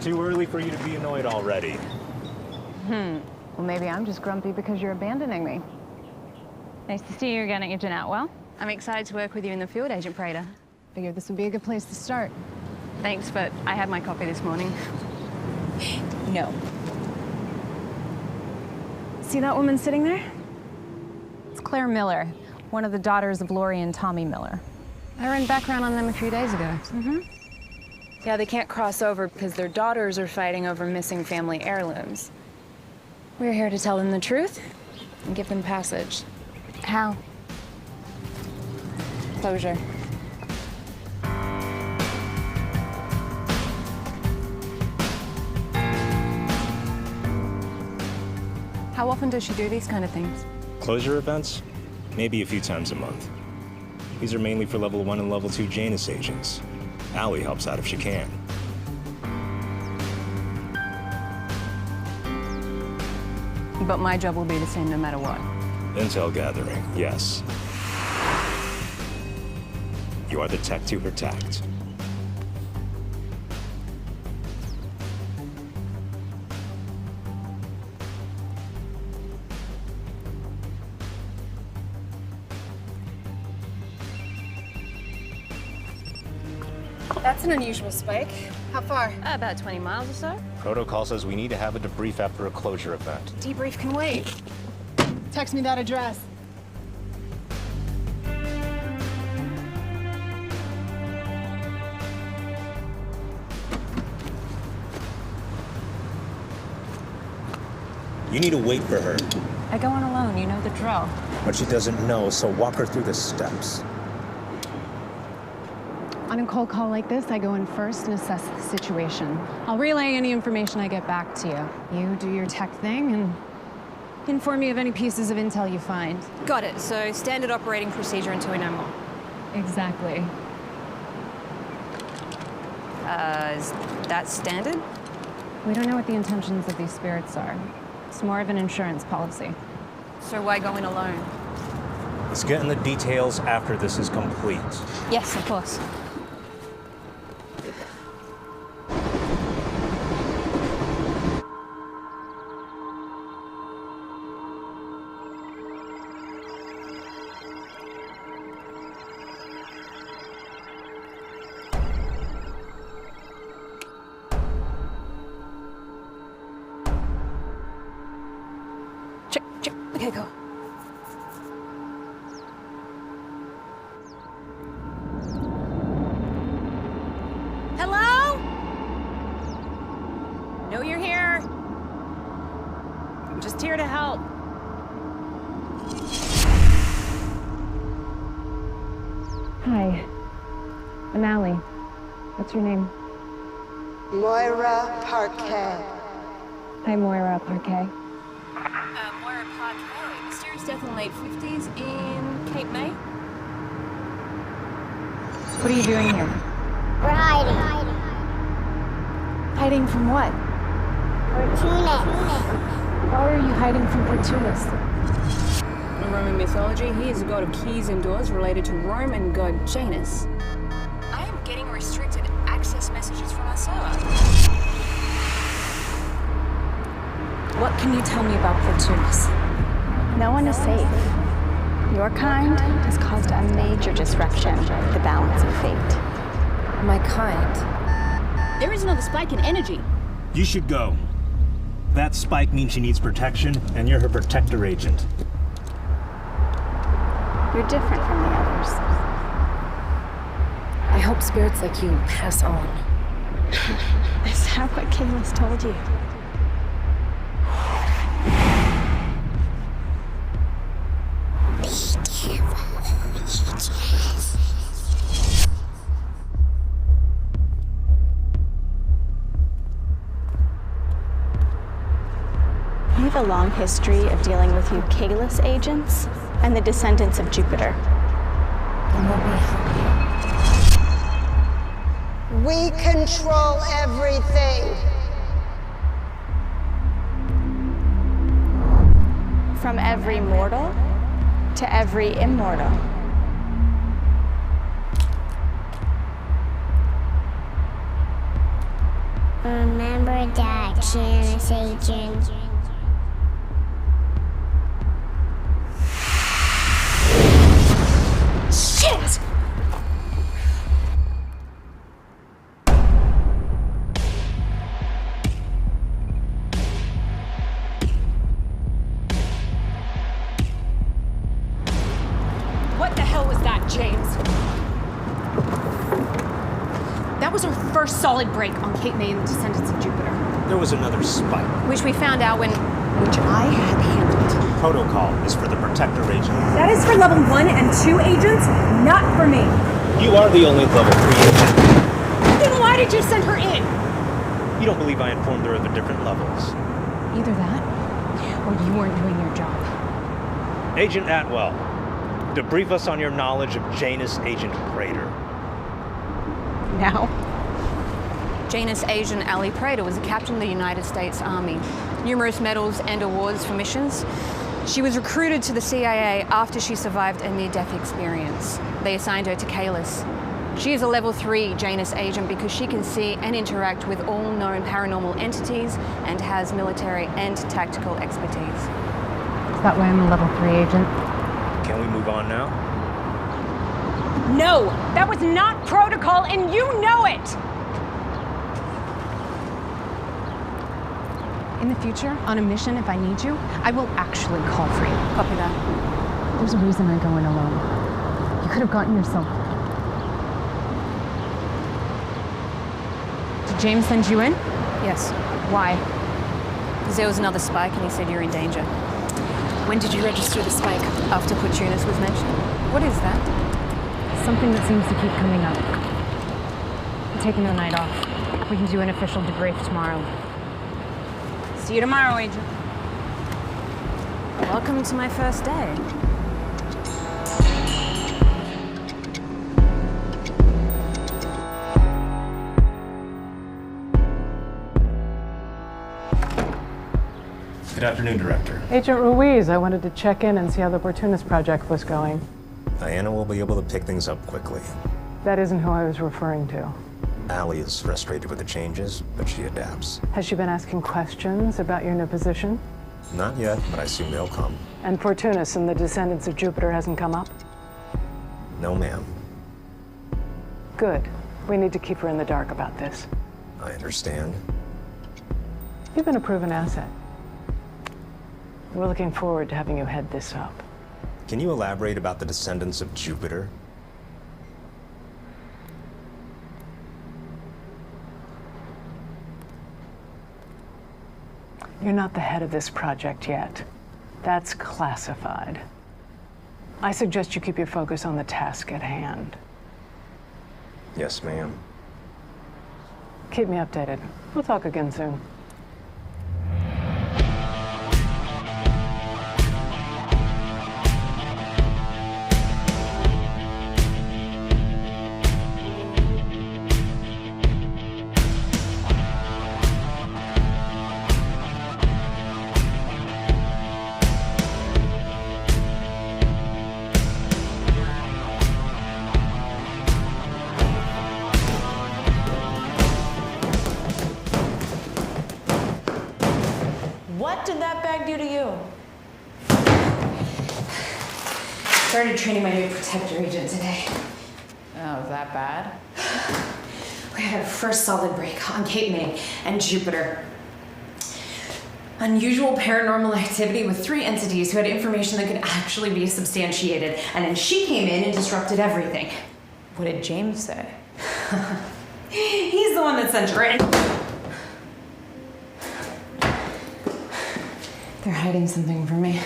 too early for you to be annoyed already. Well, maybe I'm just grumpy because you're abandoning me. Nice to see you're getting Agent out well. I'm excited to work with you in the field, Agent Prater. Figured this would be a good place to start. Thanks, but I had my coffee this morning. No. See that woman sitting there? It's Claire Miller, one of the daughters of Lori and Tommy Miller. I ran background on them a few days ago. Yeah, they can't cross over because their daughters are fighting over missing family heirlooms. We're here to tell them the truth and give them passage. How? Closure. How often does she do these kind of things? Closure events? Maybe a few times a month. These are mainly for level 1 and level 2 Janus agents. Allie helps out if she can. But my job will be the same no matter what. Intel gathering, yes. You are the tech to protect. That's an unusual spike. How far? About 20 miles or so. Protocol says we need to have a debrief after a closure event. Debrief can wait. Text me that address. You need to wait for her. I go on alone, you know the drill. But she doesn't know, so walk her through the steps. On a cold call like this, I go in first and assess the situation. I'll relay any information I get back to you. You do your tech thing and inform me of any pieces of intel you find. Got it. So standard operating procedure until we know more. Exactly. Is that standard? We don't know what the intentions of these spirits are. It's more of an insurance policy. So why go in alone? Let's get in the details after this is complete. Yes, of course. Check. Okay, go. Hello? Know you're here. I'm just here to help. Hi. I'm Allie. What's your name? Moira Parquet. Hi, Moira Parquet. Moira Parquet. Mysterious death in the late 50s in Cape May. What are you doing here? We're hiding. Hiding from what? Fortunas. Why are you hiding from Fortunas? In Roman mythology, he is the god of keys and doors related to Rome and god Janus. I am getting restricted access messages from our server. What can you tell me about Fortunas? No one is safe. Your kind has caused a major disruption of the balance of fate. My kind? There is another spike in energy. You should go. That spike means she needs protection, and you're her protector agent. You're different from the others. I hope spirits like you pass on. Is that what Kayla's told you? We have a long history of dealing with you Kalis agents and the descendants of Jupiter. Then let me help you. We control everything. From every mortal to every immortal. Remember that, Janice agent. Shit! What the hell was that, James? That was our first solid break on Cape May and the Descendants of Jupiter. There was another spike. Which we found out which I had handled. Protocol is for the Protector agent. That is for level 1 and 2 agents, not for me. You are the only level 3 agent. Then why did you send her in? You don't believe I informed her of the different levels. Either that, or you weren't doing your job. Agent Atwell, debrief us on your knowledge of Janus Agent Prater. Now? Janus agent Ali Prater was a captain of the United States Army. Numerous medals and awards for missions. She was recruited to the CIA after she survived a near-death experience. They assigned her to Kalis. She is a level 3 Janus agent because she can see and interact with all known paranormal entities and has military and tactical expertise. Is that why I'm a level 3 agent? Can we move on now? No, that was not protocol and you know it! In the future, on a mission, if I need you, I will actually call for you. Copy that. There's a reason I go in alone. You could have gotten yourself. Did James send you in? Yes, Why? because there was another spike and he said you're in danger. When did you register the spike? After Portunus was mentioned. What is that? Something that seems to keep coming up. I'm taking the night off. We can do an official debrief tomorrow. See you tomorrow, Agent. Welcome to my first day. Good afternoon, Director. Agent Ruiz, I wanted to check in and see how the Portunus project was going. Diana will be able to pick things up quickly. That isn't who I was referring to. Allie is frustrated with the changes, but she adapts. Has she been asking questions about your new position? Not yet, but I assume they'll come. And Portunus and the Descendants of Jupiter hasn't come up? No, ma'am. Good. We need to keep her in the dark about this. I understand. You've been a proven asset. We're looking forward to having you head this up. Can you elaborate about the Descendants of Jupiter? You're not the head of this project yet. That's classified. I suggest you keep your focus on the task at hand. Yes, ma'am. Keep me updated. We'll talk again soon. What did that bag do to you? Started training my new Protector agent today. Oh, is that bad? We had our first solid break on Cape May and Jupiter. Unusual paranormal activity with 3 entities who had information that could actually be substantiated. And then she came in and disrupted everything. What did James say? He's the one that sent her in. They're hiding something from me.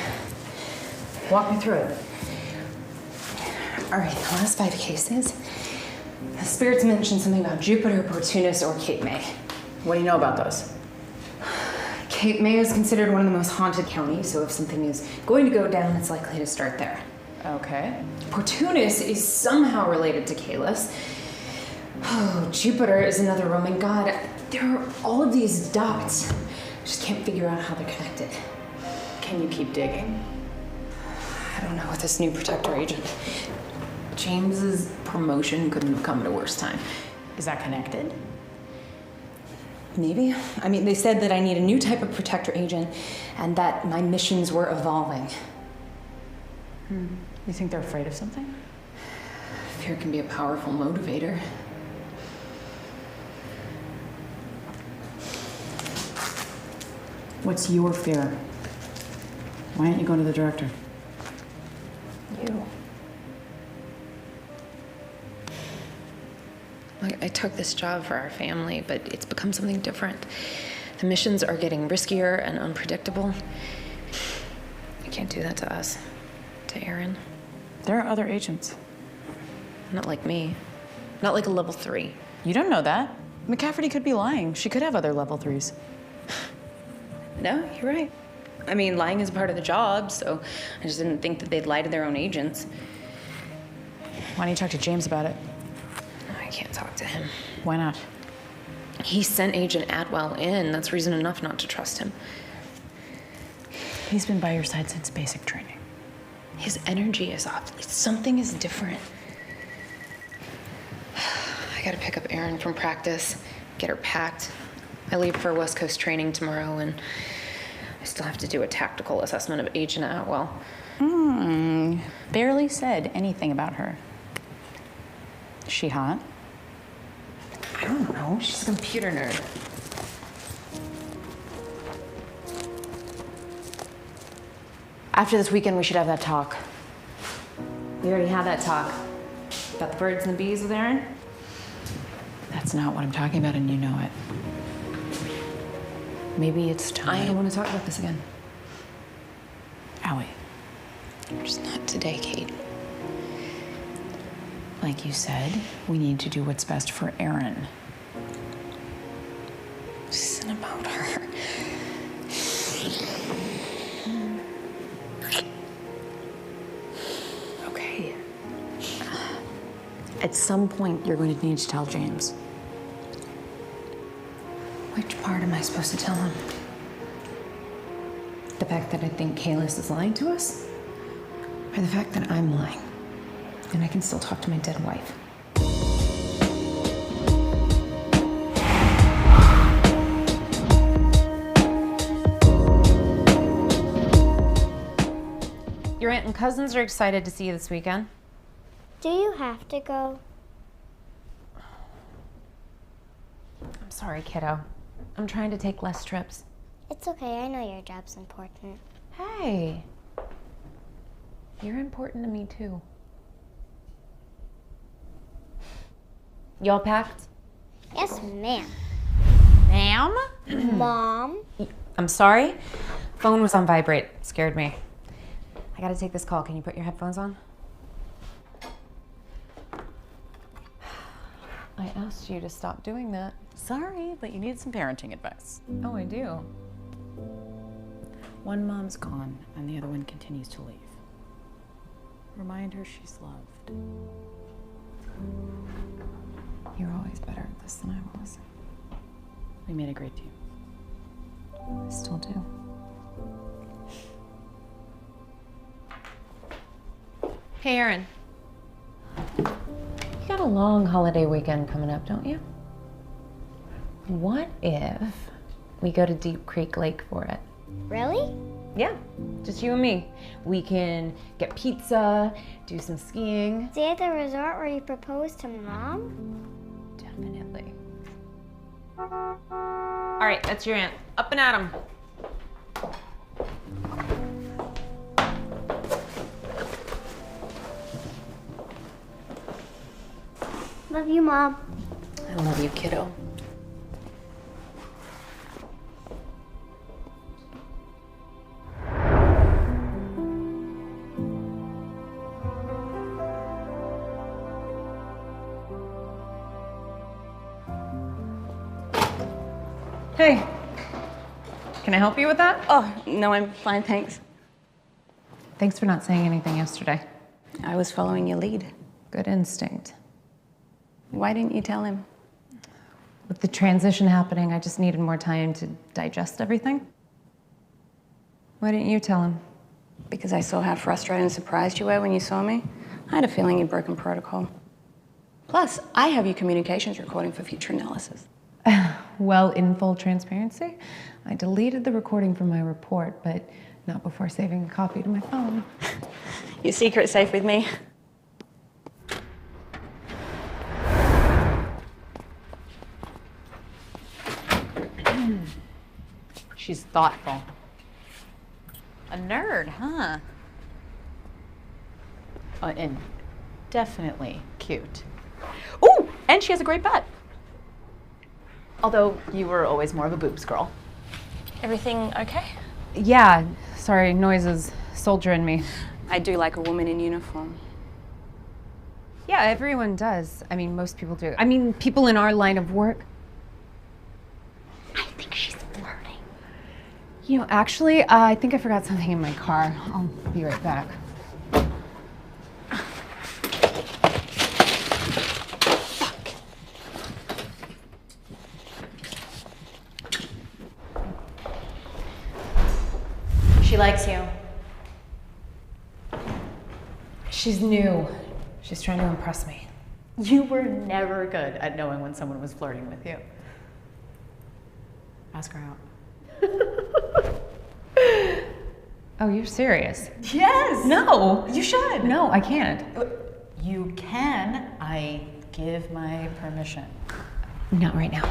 Walk me through it. All right, the last 5 cases, the spirits mentioned something about Jupiter, Portunus, or Cape May. What do you know about those? Cape May is considered one of the most haunted counties, so if something is going to go down, it's likely to start there. Okay. Portunus is somehow related to Kalis. Oh, Jupiter is another Roman god. There are all of these dots. Just can't figure out how they're connected. Can you keep digging? I don't know with this new Protector agent. James's promotion couldn't have come at a worse time. Is that connected? Maybe. I mean, they said that I need a new type of protector agent and that my missions were evolving. You think they're afraid of something? Fear can be a powerful motivator. What's your fear? Why don't you go to the director? You. I took this job for our family, but it's become something different. The missions are getting riskier and unpredictable. I can't do that to us, to Aaron. There are other agents. Not like me. Not like a level 3. You don't know that. McCafferty could be lying. She could have other level 3s. No, you're right. I mean, lying is part of the job, so I just didn't think that they'd lie to their own agents. Why don't you talk to James about it? I can't talk to him. Why not? He sent Agent Atwell in. That's reason enough not to trust him. He's been by your side since basic training. His energy is off. Something is different. I gotta pick up Erin from practice, get her packed. I leave for West Coast training tomorrow, and I still have to do a tactical assessment of Agent Atwell. Barely said anything about her. Is she hot? I don't know. She's a computer nerd. After this weekend, we should have that talk. We already had that talk. About the birds and the bees with Erin? That's not what I'm talking about, and you know it. Maybe it's time. I don't want to talk about this again. Allie, Just not today, Kate. like you said, we need to do what's best for Erin. This isn't about her. Okay. At some point, you're going to need to tell James. Which part am I supposed to tell him? The fact that I think Kalis is lying to us? Or the fact that I'm lying? And I can still talk to my dead wife. Your aunt and cousins are excited to see you this weekend. Do you have to go? I'm sorry, kiddo. I'm trying to take less trips. It's okay, I know your job's important. Hey, you're important to me too. Y'all packed? Yes, ma'am. Ma'am? Mom? I'm sorry. Phone was on vibrate. Scared me. I gotta take this call. Can you put your headphones on? I asked you to stop doing that. Sorry, but you need some parenting advice. Oh, I do. One mom's gone, and the other one continues to leave. Remind her she's loved. You're always better at this than I was. We made a great team. I still do. Hey, Erin. You got a long holiday weekend coming up, don't you? What if we go to Deep Creek Lake for it? Really? Yeah, just you and me. We can get pizza, do some skiing. Stay at the resort where you proposed to Mom? Definitely. All right, that's your aunt. Up and at 'em. Love you, Mom. I love you, kiddo. Hey, can I help you with that? Oh, no, I'm fine, thanks. Thanks for not saying anything yesterday. I was following your lead. Good instinct. Why didn't you tell him? With the transition happening, I just needed more time to digest everything. Why didn't you tell him? Because I saw how frustrated and surprised you were when you saw me. I had a feeling you'd broken protocol. Plus, I have your communications recording for future analysis. Well, in full transparency, I deleted the recording from my report, but not before saving a copy to my phone. Your secret's safe with me. She's thoughtful. A nerd, huh? And definitely cute. Ooh, and she has a great butt. Although you were always more of a boobs girl. Everything okay? Yeah, sorry, noises, soldier in me. I do like a woman in uniform. Yeah, everyone does. I mean, most people do. I mean, people in our line of work. I think she's flirting. You know, actually, I think I forgot something in my car. I'll be right back. She likes you. She's new. She's trying to impress me. You were never good at knowing when someone was flirting with you. Ask her out. Oh, you're serious? Yes! No! You should! No, I can't. You can. I give my permission. Not right now.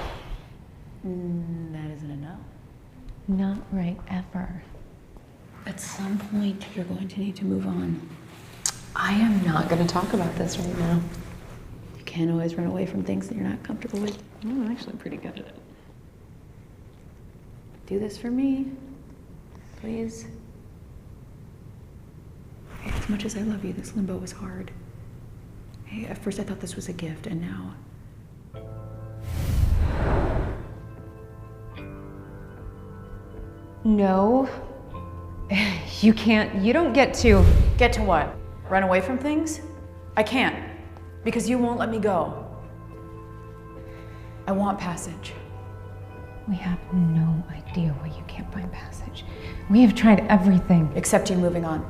That isn't a no. Not right ever. At some point, you're going to need to move on. I am not going to talk about this right now. You can't always run away from things that you're not comfortable with. I'm actually pretty good at it. Do this for me, please. As much as I love you, this limbo is hard. Hey, at first I thought this was a gift, and now... No. You can't. You don't get to. Get to what? Run away from things? I can't, because you won't let me go. I want passage. We have no idea why you can't find passage. We have tried everything. Except you moving on.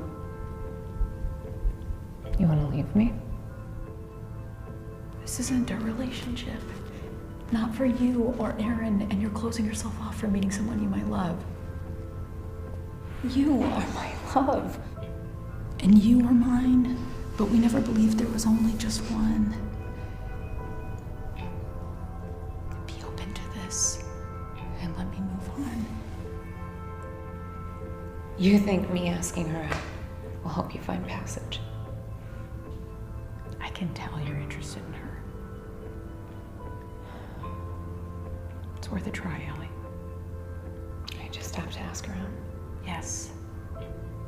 You want to leave me? This isn't a relationship. Not for you or Aaron, and you're closing yourself off for meeting someone you might love. You are my love. And you are mine, but we never believed there was only just one. Be open to this, and let me move on. You think me asking her out will help you find passage? I can tell you're interested in her. It's worth a try, Ellie. I just have to ask her out. Yes.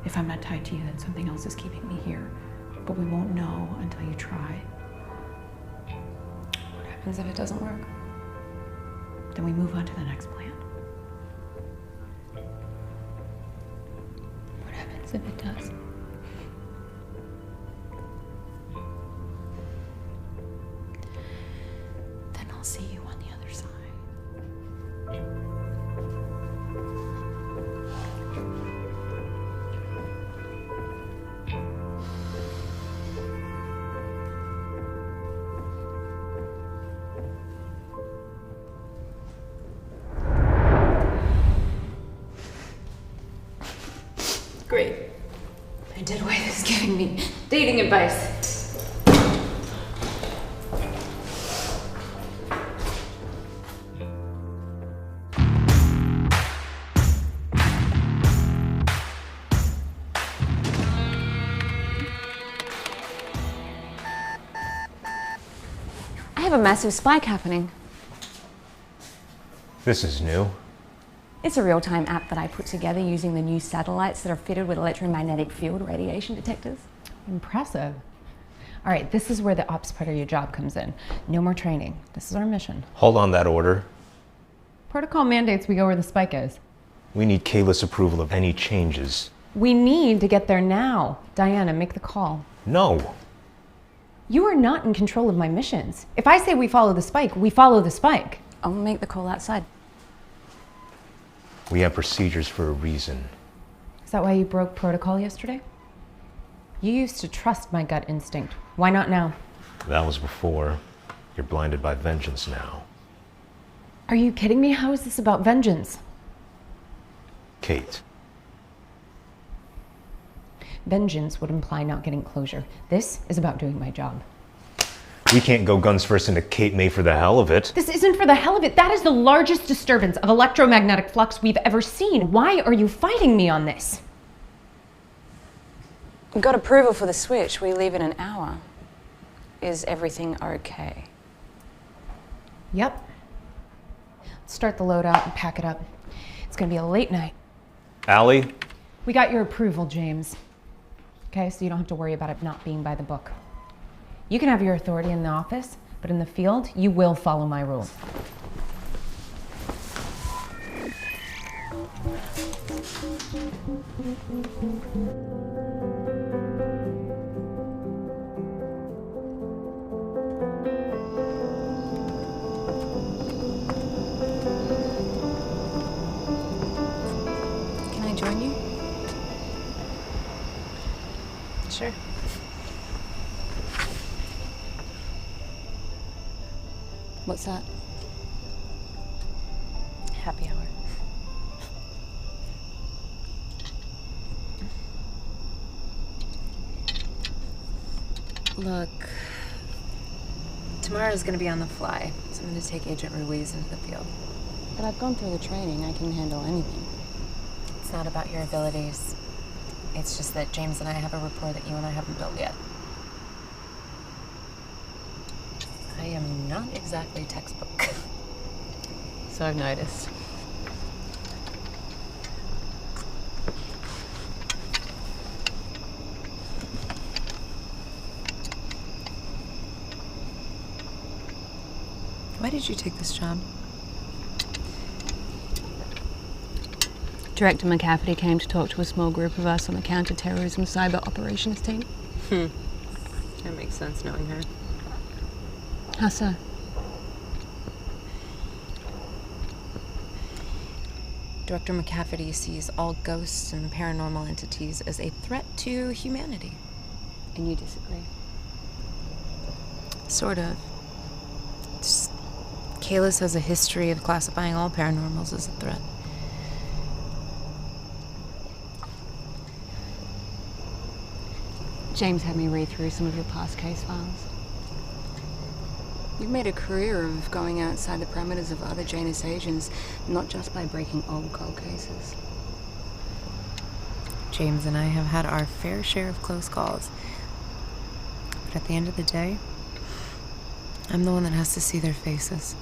If I'm not tied to you, then something else is keeping me here. But we won't know until you try. What happens if it doesn't work? Then we move on to the next plan. What happens if it does? Then I'll see you on the other side. Great. I did what he was giving me. Dating advice. I have a massive spike happening. This is new. It's a real-time app that I put together using the new satellites that are fitted with electromagnetic field radiation detectors. Impressive. All right, this is where the ops part of your job comes in. No more training. This is our mission. Hold on that order. Protocol mandates we go where the spike is. We need Kayla's approval of any changes. We need to get there now. Diana, make the call. No. You are not in control of my missions. If I say we follow the spike, we follow the spike. I'll make the call outside. We have procedures for a reason. Is that why you broke protocol yesterday? You used to trust my gut instinct. Why not now? That was before. You're blinded by vengeance now. Are you kidding me? How is this about vengeance? Kate. Vengeance would imply not getting closure. This is about doing my job. We can't go guns first into Kate May for the hell of it. This isn't for the hell of it. That is the largest disturbance of electromagnetic flux we've ever seen. Why are you fighting me on this? We got approval for the switch. We leave in an hour. Is everything okay? Yep. Let's start the load out and pack it up. It's gonna be a late night. Allie? We got your approval, James. Okay, so you don't have to worry about it not being by the book. You can have your authority in the office, but in the field, you will follow my rules. Can I join you? Sure. What's that? Happy hour. Look, tomorrow's gonna be on the fly, so I'm gonna take Agent Ruiz into the field. But I've gone through the training. I can handle anything. It's not about your abilities. It's just that James and I have a rapport that you and I haven't built yet. I am not exactly textbook. So I've noticed. Why did you take this job? Director McCafferty came to talk to a small group of us on the counter-terrorism cyber operations team. That makes sense knowing her. How so? Director McCafferty sees all ghosts and paranormal entities as a threat to humanity. And you disagree? Sort of. Just, Kalis has a history of classifying all paranormals as a threat. James had me read through some of your past case files. You've made a career of going outside the parameters of other Janus agents, not just by breaking old cold cases. James and I have had our fair share of close calls. But at the end of the day, I'm the one that has to see their faces.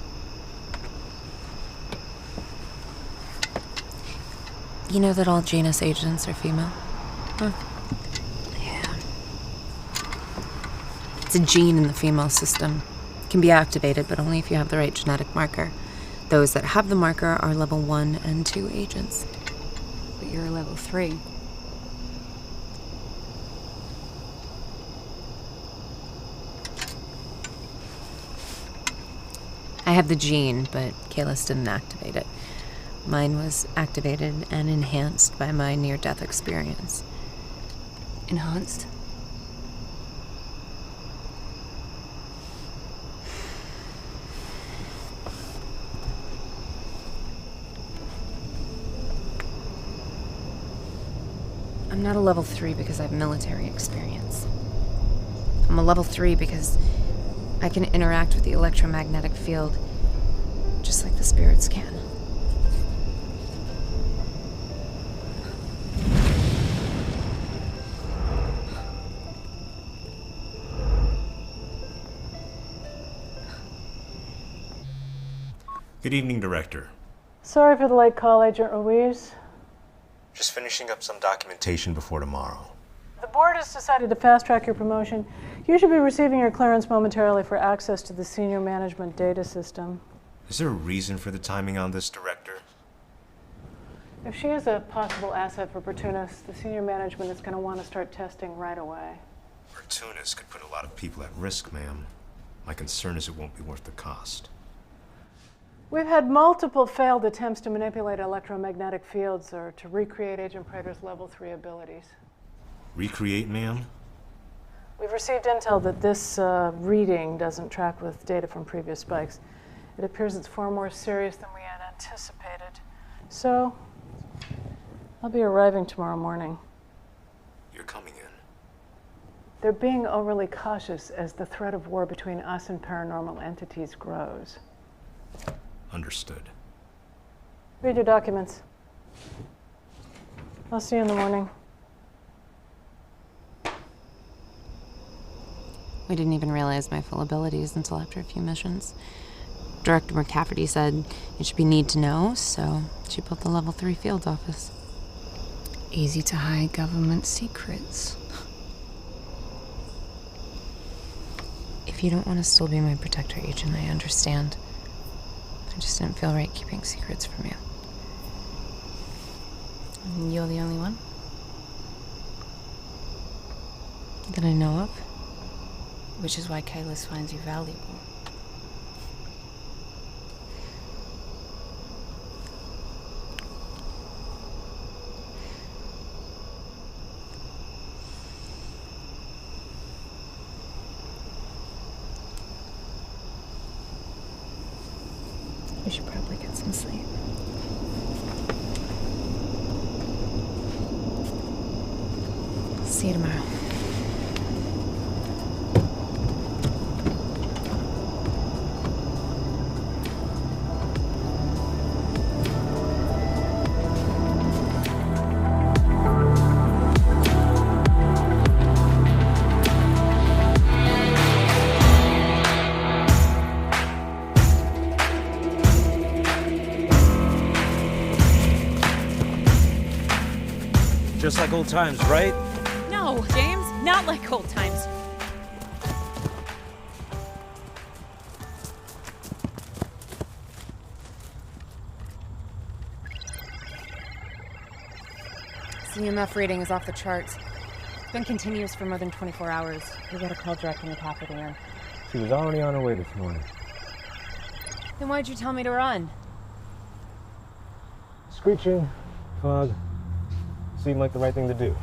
You know that all Janus agents are female? Huh? Yeah. It's a gene in the female system. Can be activated, but only if you have the right genetic marker. Those that have the marker are level 1 and 2 agents. But you're a level 3. I have the gene, but Kalis didn't activate it. Mine was activated and enhanced by my near-death experience. Enhanced? I'm not a level 3 because I have military experience. I'm a level 3 because I can interact with the electromagnetic field just like the spirits can. Good evening, Director. Sorry for the late call, Agent Ruiz. Just finishing up some documentation before tomorrow. The board has decided to fast-track your promotion. You should be receiving your clearance momentarily for access to the senior management data system. Is there a reason for the timing on this, Director? If she is a possible asset for Portunis, the senior management is going to want to start testing right away. Portunis could put a lot of people at risk, ma'am. My concern is it won't be worth the cost. We've had multiple failed attempts to manipulate electromagnetic fields or to recreate Agent Prater's level 3 abilities. Recreate, ma'am? We've received intel that this reading doesn't track with data from previous spikes. It appears it's far more serious than we had anticipated. So, I'll be arriving tomorrow morning. You're coming in. They're being overly cautious as the threat of war between us and paranormal entities grows. Understood. Read your documents. I'll see you in the morning. We didn't even realize my full abilities until after a few missions. Director McCafferty said it should be need to know, so she built the level 3 field office. Easy to hide government secrets. If you don't want to still be my protector agent, I understand. I just didn't feel right keeping secrets from you. And you're the only one that I know of. Which is why Kalis finds you valuable. We should probably get some sleep. See you tomorrow. Just like old times, right? No, James, not like old times. CMF reading is off the charts. It's been continuous for more than 24 hours. We got a call directing the McCafferty in. She was already on her way this morning. Then why'd you tell me to run? Screeching, fog, seemed like the right thing to do.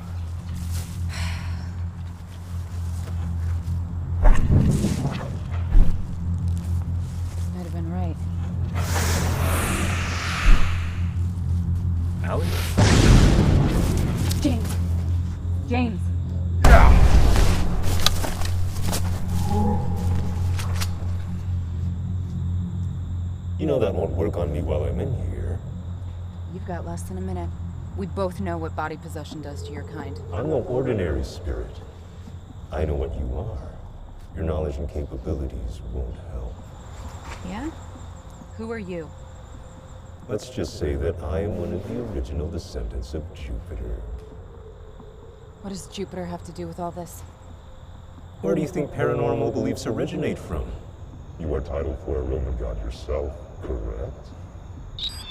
Might have been right. Allie? James! James! You know that won't work on me while I'm in here. You've got less than a minute. We both know what body possession does to your kind. I'm no ordinary spirit. I know what you are. Your knowledge and capabilities won't help. Yeah? Who are you? Let's just say that I am one of the original descendants of Jupiter. What does Jupiter have to do with all this? Where do you think paranormal beliefs originate from? You are titled for a Roman god yourself, correct?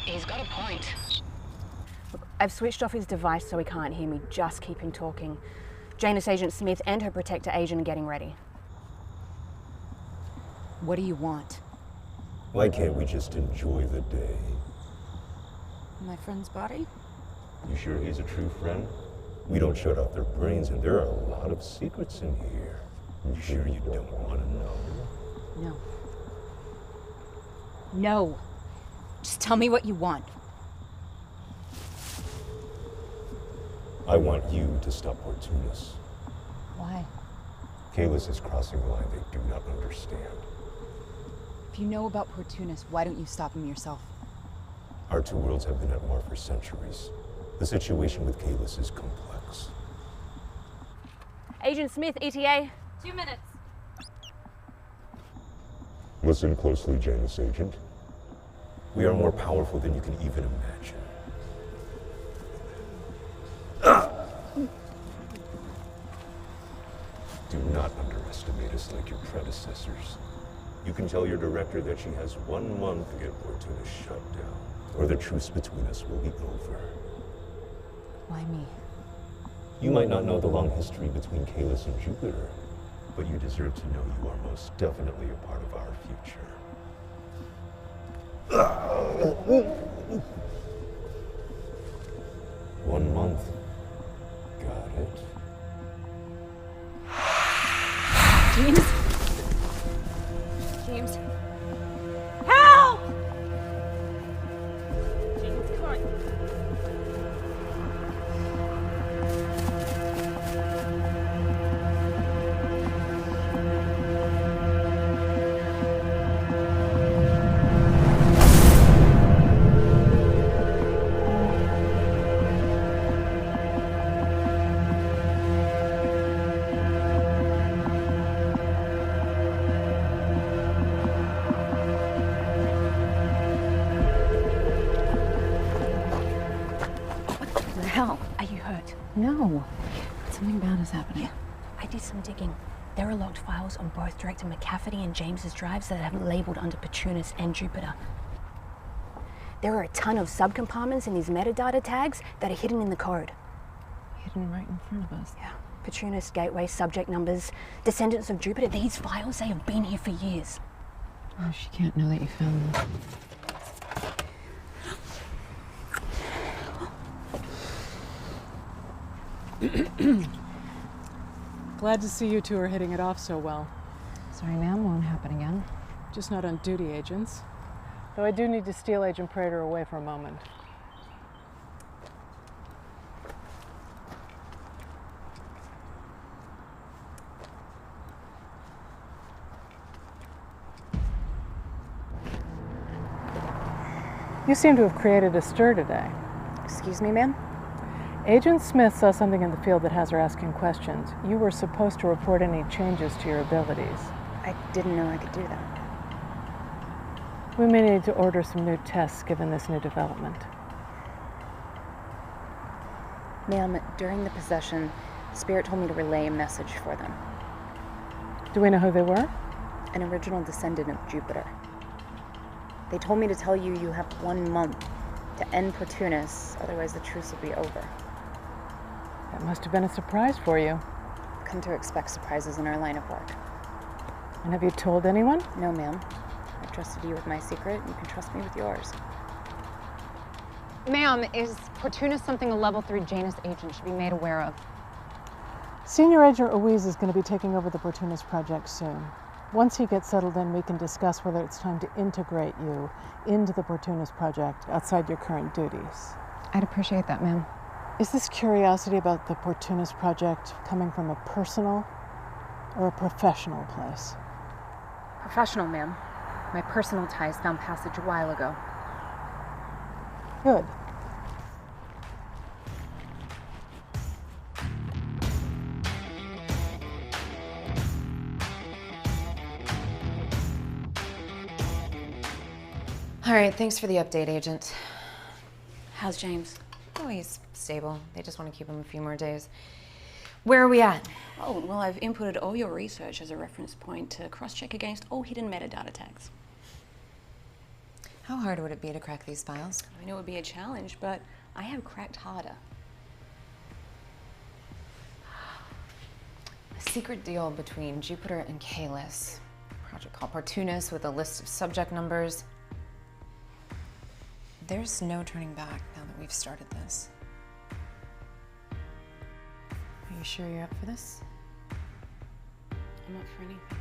He's got a point. Look, I've switched off his device so he can't hear me. Just keep him talking. Janus Agent Smith and her protector agent are getting ready. What do you want? Why can't we just enjoy the day? My friend's body? You sure he's a true friend? We don't shut off their brains, and there are a lot of secrets in here. You sure you don't want to know? No. No. Just tell me what you want. I want you to stop Portunus. Why? Kalis is crossing a line they do not understand. If you know about Portunus, why don't you stop him yourself? Our two worlds have been at war for centuries. The situation with Kalis is complex. Agent Smith, ETA. 2 minutes. Listen closely, Janus Agent. We are more powerful than you can even imagine. Do not underestimate us like your predecessors. You can tell your director that she has 1 month to get Portunus shut down, or the truce between us will be over. Why me? You might not know the long history between Kalis and Jupiter, but you deserve to know you are most definitely a part of our future. 1 month. Got it. James? James? Help! right? No. Something bad is happening. Yeah, I did some digging. There are logged files on both Director McCafferty and James's drives that have labeled under Petrunas and Jupiter. There are a ton of subcompartments in these metadata tags that are hidden in the code. Hidden right in front of us. Yeah. Petrunas, gateway, subject numbers, descendants of Jupiter. These files, they have been here for years. Oh, she can't know that you found them. Glad to see you two are hitting it off so well. Sorry, ma'am, won't happen again. Just not on duty, agents. Though I do need to steal Agent Prater away for a moment. You seem to have created a stir today. Excuse me, ma'am? Agent Smith saw something in the field that has her asking questions. You were supposed to report any changes to your abilities. I didn't know I could do that. We may need to order some new tests given this new development. Ma'am, during the possession, Spirit told me to relay a message for them. Do we know who they were? An original descendant of Jupiter. They told me to tell you you have 1 month to end Portunus, otherwise the truce will be over. That must have been a surprise for you. Come to expect surprises in our line of work. And have you told anyone? No, ma'am. I've trusted you with my secret, you can trust me with yours. Ma'am, is Portunus something a level 3 Janus agent should be made aware of? Senior Agent Ruiz is going to be taking over the Portunus project soon. Once he gets settled in, we can discuss whether it's time to integrate you into the Portunus project outside your current duties. I'd appreciate that, ma'am. Is this curiosity about the Portunus project coming from a personal or a professional place? Professional, ma'am. My personal ties found passage a while ago. Good. All right, thanks for the update, Agent. How's James? Oh, he's stable. They just want to keep him a few more days. Where are we at? Oh, well, I've inputted all your research as a reference point to cross-check against all hidden metadata tags. How hard would it be to crack these files? I know it would be a challenge, but I have cracked harder. A secret deal between Jupiter and Kalis. A project called Portunus with a list of subject numbers. There's no turning back now that we've started this. Are you sure you're up for this? I'm up for anything.